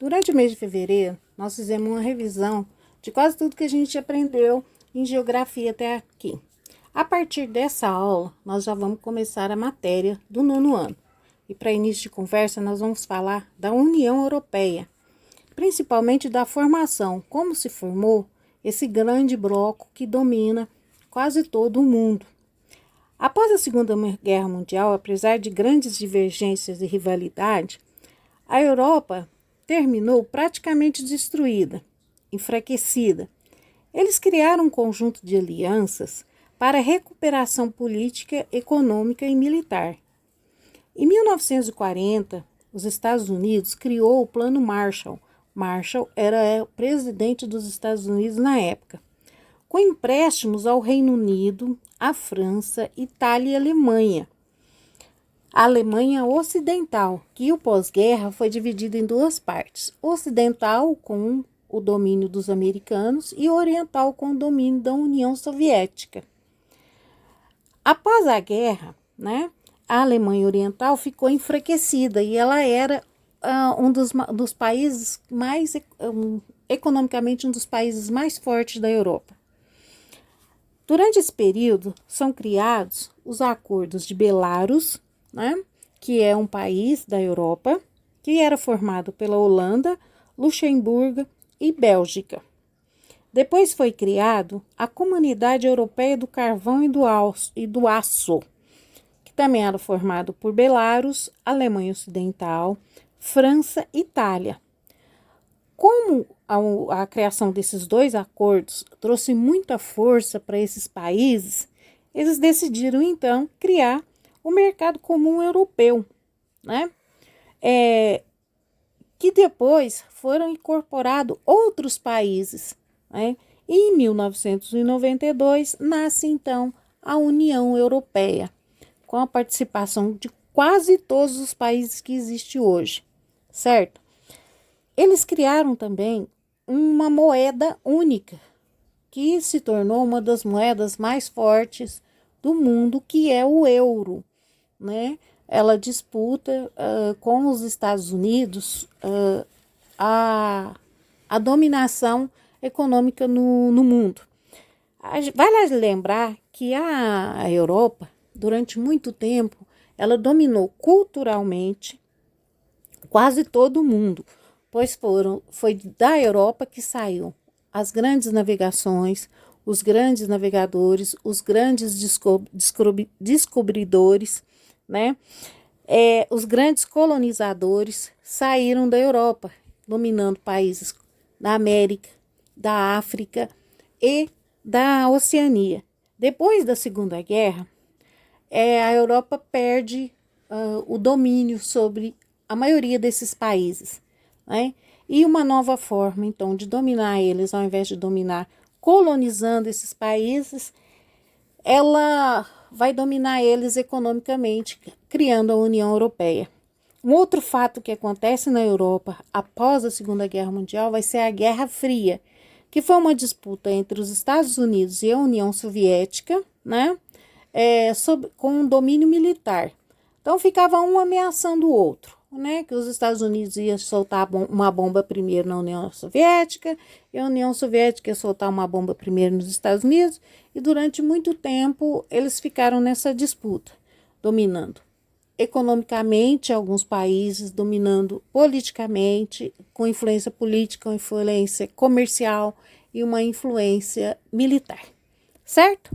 Durante o mês de fevereiro, nós fizemos uma revisão de quase tudo que a gente aprendeu em geografia até aqui. A partir dessa aula, nós já vamos começar a matéria do 9º ano. E para início de conversa, nós vamos falar da União Europeia, principalmente da formação, como se formou esse grande bloco que domina quase todo o mundo. Após a Segunda Guerra Mundial, apesar de grandes divergências e rivalidade, a Europa terminou praticamente destruída, enfraquecida. Eles criaram um conjunto de alianças para a recuperação política, econômica e militar. Em 1940, os Estados Unidos criou o Plano Marshall. Marshall era o presidente dos Estados Unidos na época, com empréstimos ao Reino Unido, à França, Itália e Alemanha. A Alemanha Ocidental, que o pós-guerra foi dividido em duas partes. Ocidental, com o domínio dos americanos, e Oriental, com o domínio da União Soviética. Após a guerra, a Alemanha Oriental ficou enfraquecida e ela era um dos países mais, economicamente, um dos países mais fortes da Europa. Durante esse período, são criados os acordos de Belarus, que é um país da Europa, que era formado pela Holanda, Luxemburgo e Bélgica. Depois foi criado a Comunidade Europeia do Carvão e do Aço, que também era formado por Belarus, Alemanha Ocidental, França e Itália. Como a criação desses dois acordos trouxe muita força para esses países, eles decidiram então criar o Mercado Comum Europeu, que depois foram incorporados outros países. E em 1992 nasce então a União Europeia, com a participação de quase todos os países que existem hoje, certo? Eles criaram também uma moeda única, que se tornou uma das moedas mais fortes do mundo, que é o euro. Ela disputa com os Estados Unidos a dominação econômica no mundo. Vale lembrar que a Europa, durante muito tempo, ela dominou culturalmente quase todo o mundo, pois foi da Europa que saiu as grandes navegações, os grandes navegadores, os grandes descobridores, os grandes colonizadores saíram da Europa, dominando países da América, da África e da Oceania. Depois da Segunda Guerra, a Europa perde o domínio sobre a maioria desses países, E uma nova forma, então, de dominar eles, ao invés de dominar colonizando esses países, ela vai dominar eles economicamente, criando a União Europeia. Um outro fato que acontece na Europa após a Segunda Guerra Mundial vai ser a Guerra Fria, que foi uma disputa entre os Estados Unidos e a União Soviética, com um domínio militar. Então ficava um ameaçando o outro, que os Estados Unidos iam soltar uma bomba primeiro na União Soviética, e a União Soviética ia soltar uma bomba primeiro nos Estados Unidos, e durante muito tempo eles ficaram nessa disputa, dominando economicamente alguns países, dominando politicamente, com influência política, com influência comercial e uma influência militar, certo?